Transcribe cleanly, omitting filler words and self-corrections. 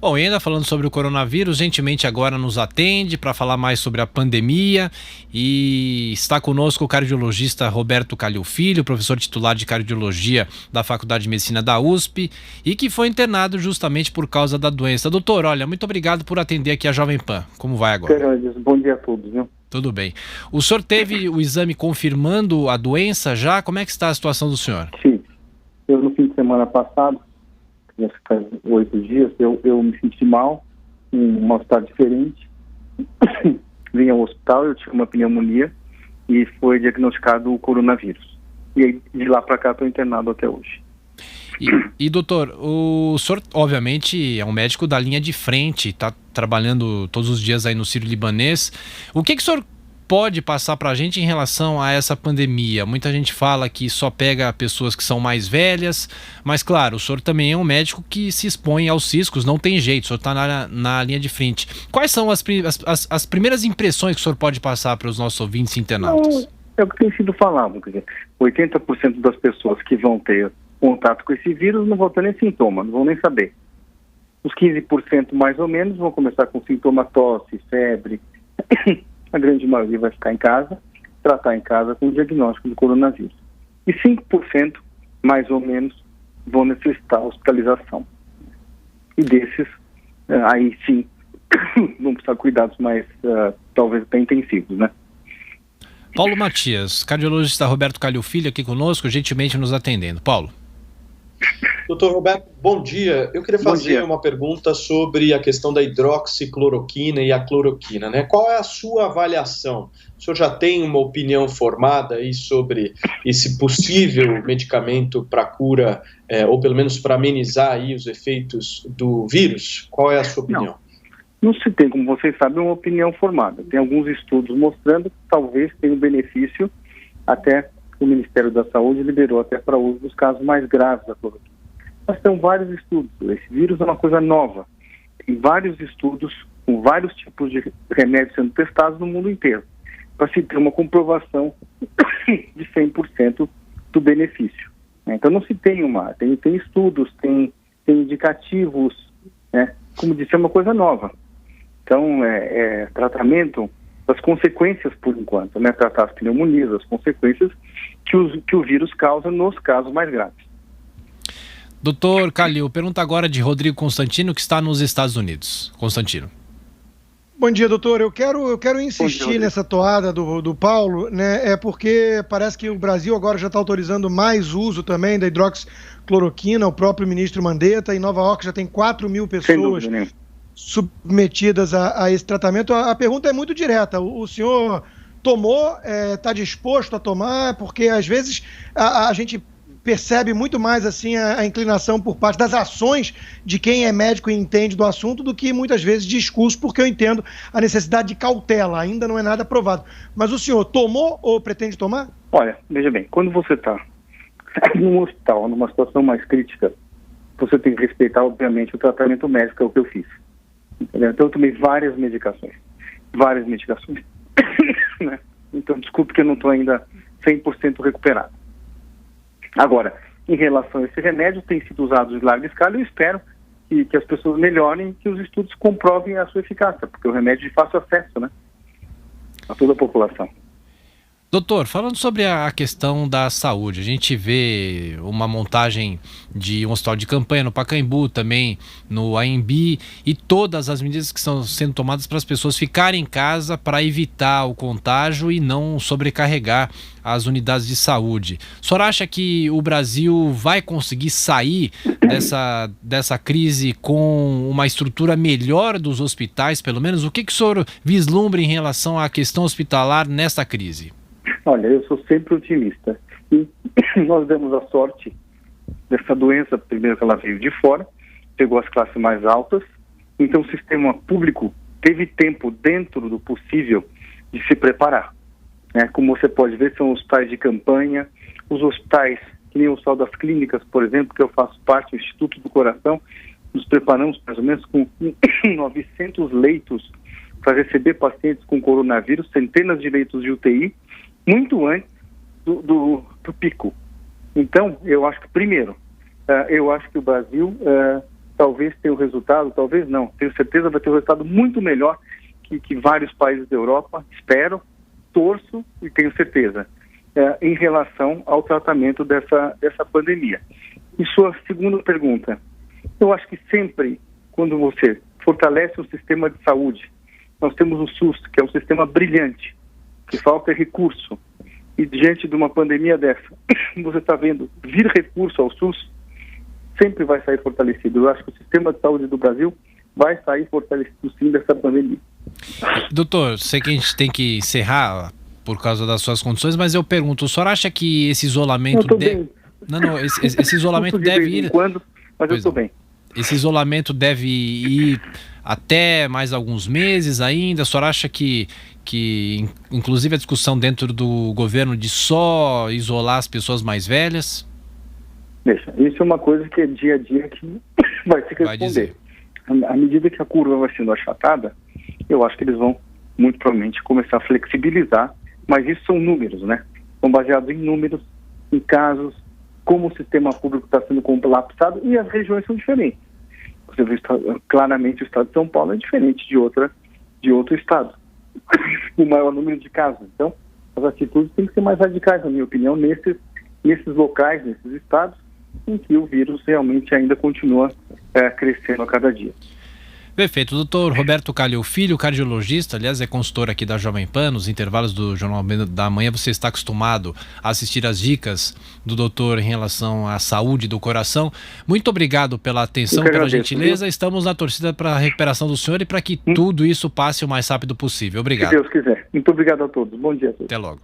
Bom, e ainda falando sobre o coronavírus, gentilmente agora nos atende para falar mais sobre a pandemia e está conosco o cardiologista Roberto Calil Filho, professor titular de cardiologia da Faculdade de Medicina da USP e que foi internado justamente por causa da doença. Doutor, olha, muito obrigado por atender aqui a Jovem Pan. Como vai agora? Bom dia a todos, viu? Tudo bem. O senhor teve o exame confirmando a doença já? Como é que está a situação do senhor? Sim. Eu, no fim de semana passado, faz 8 dias, eu me senti mal, um mal-estar diferente. Vim ao hospital, eu tive uma pneumonia e foi diagnosticado o coronavírus. E aí, de lá para cá, estou internado até hoje. E doutor, o senhor obviamente é um médico da linha de frente, está trabalhando todos os dias aí no Sírio-Libanês. O que o senhor pode passar para a gente em relação a essa pandemia? Muita gente fala que só pega pessoas que são mais velhas, mas claro, o senhor também é um médico que se expõe aos riscos, não tem jeito, o senhor está na linha de frente. Quais são as primeiras impressões que o senhor pode passar para os nossos ouvintes internautas? É o que tem sido falado, quer dizer, 80% das pessoas que vão ter contato com esse vírus não vão ter nem sintoma, não vão nem saber. Os 15% mais ou menos vão começar com sintoma tosse, febre. A grande maioria vai ficar em casa, tratar em casa com o diagnóstico do coronavírus. E 5% mais ou menos vão necessitar hospitalização. E desses, aí sim, vão precisar de cuidados mais, talvez até intensivos, né? Paulo Matias, cardiologista Roberto Calil Filho aqui conosco, gentilmente nos atendendo. Paulo. Doutor Roberto, bom dia. Eu queria fazer uma pergunta sobre a questão da hidroxicloroquina e a cloroquina, né? Qual é a sua avaliação? O senhor já tem uma opinião formada aí sobre esse possível medicamento para cura, ou pelo menos para amenizar aí os efeitos do vírus? Qual é a sua opinião? Não se tem, como vocês sabem, uma opinião formada. Tem alguns estudos mostrando que talvez tenha um benefício, até o Ministério da Saúde liberou até para uso dos casos mais graves da cloroquina. Mas tem vários estudos. Esse vírus é uma coisa nova. Tem vários estudos com vários tipos de remédios sendo testados no mundo inteiro, para se ter uma comprovação de 100% do benefício. Então não se tem tem estudos, tem indicativos, né? Como disse, é uma coisa nova. Então, tratamento das consequências, por enquanto, né? Tratar as pneumonias, as consequências que o vírus causa nos casos mais graves. Doutor Calil, pergunta agora de Rodrigo Constantino, que está nos Estados Unidos. Constantino. Bom dia, doutor. Eu quero insistir nessa toada do Paulo, né? Porque parece que o Brasil agora já está autorizando mais uso também da hidroxicloroquina. O próprio ministro Mandetta, em Nova York, já tem 4 mil pessoas submetidas a esse tratamento. A pergunta é muito direta. O senhor tomou, está disposto a tomar? Porque às vezes a gente percebe muito mais assim a inclinação por parte das ações de quem é médico e entende do assunto do que muitas vezes discurso, porque eu entendo a necessidade de cautela, ainda não é nada aprovado. Mas o senhor tomou ou pretende tomar? Olha, veja bem, quando você está num hospital, numa situação mais crítica, você tem que respeitar, obviamente, o tratamento médico, é o que eu fiz. Entendeu? Então eu tomei várias medicações. Né? Então desculpe que eu não estou ainda 100% recuperado. Agora, em relação a esse remédio, tem sido usado em larga escala e eu espero que as pessoas melhorem, que os estudos comprovem a sua eficácia, porque o remédio é de fácil acesso, né, a toda a população. Doutor, falando sobre a questão da saúde, a gente vê uma montagem de um hospital de campanha no Pacaembu, também no AMB, e todas as medidas que estão sendo tomadas para as pessoas ficarem em casa para evitar o contágio e não sobrecarregar as unidades de saúde. O senhor acha que o Brasil vai conseguir sair dessa crise com uma estrutura melhor dos hospitais, pelo menos? O que o senhor vislumbra em relação à questão hospitalar nessa crise? Olha, eu sou sempre otimista. E nós demos a sorte dessa doença, primeiro que ela veio de fora, pegou as classes mais altas, então o sistema público teve tempo, dentro do possível, de se preparar. Né? Como você pode ver, são hospitais de campanha, os hospitais, que nem o Hospital das Clínicas, por exemplo, que eu faço parte do Instituto do Coração, nos preparamos mais ou menos com 900 leitos para receber pacientes com coronavírus, centenas de leitos de UTI, muito antes do pico. Então, eu acho que, primeiro, eu acho que o Brasil talvez tenha o resultado, talvez não, tenho certeza vai ter um resultado muito melhor que vários países da Europa, espero, torço e tenho certeza, em relação ao tratamento dessa pandemia. E sua segunda pergunta, eu acho que sempre, quando você fortalece o sistema de saúde, nós temos o SUS, que é um sistema brilhante, que falta recurso, e diante de uma pandemia dessa, você está vendo vir recurso ao SUS, sempre vai sair fortalecido. Eu acho que o sistema de saúde do Brasil vai sair fortalecido sim dessa pandemia. Doutor, sei que a gente tem que encerrar por causa das suas condições, mas eu pergunto, o senhor acha que esse isolamento esse isolamento deve ir... quando, mas eu estou bem. Esse isolamento deve ir até mais alguns meses ainda? O senhor acha que inclusive a discussão dentro do governo de só isolar as pessoas mais velhas? Deixa, isso é uma coisa que é dia a dia que vai se responder. À medida que a curva vai sendo achatada, eu acho que eles vão, muito provavelmente, começar a flexibilizar, mas isso são números, né? São baseados em números, em casos, como o sistema público está sendo colapsado, e as regiões são diferentes. Você vê claramente o estado de São Paulo é diferente de outro estado. O maior número de casos. Então, as atitudes têm que ser mais radicais, na minha opinião, nesses locais, nesses estados, em que o vírus realmente ainda continua crescendo a cada dia. Perfeito. Doutor Roberto Calil Filho, cardiologista, aliás, é consultor aqui da Jovem Pan. Nos intervalos do Jornal da Manhã, você está acostumado a assistir as dicas do doutor em relação à saúde do coração. Muito obrigado pela atenção, pela gentileza. Estamos na torcida para a recuperação do senhor e para que tudo isso passe o mais rápido possível. Obrigado. Se Deus quiser. Muito obrigado a todos. Bom dia a todos. Até logo.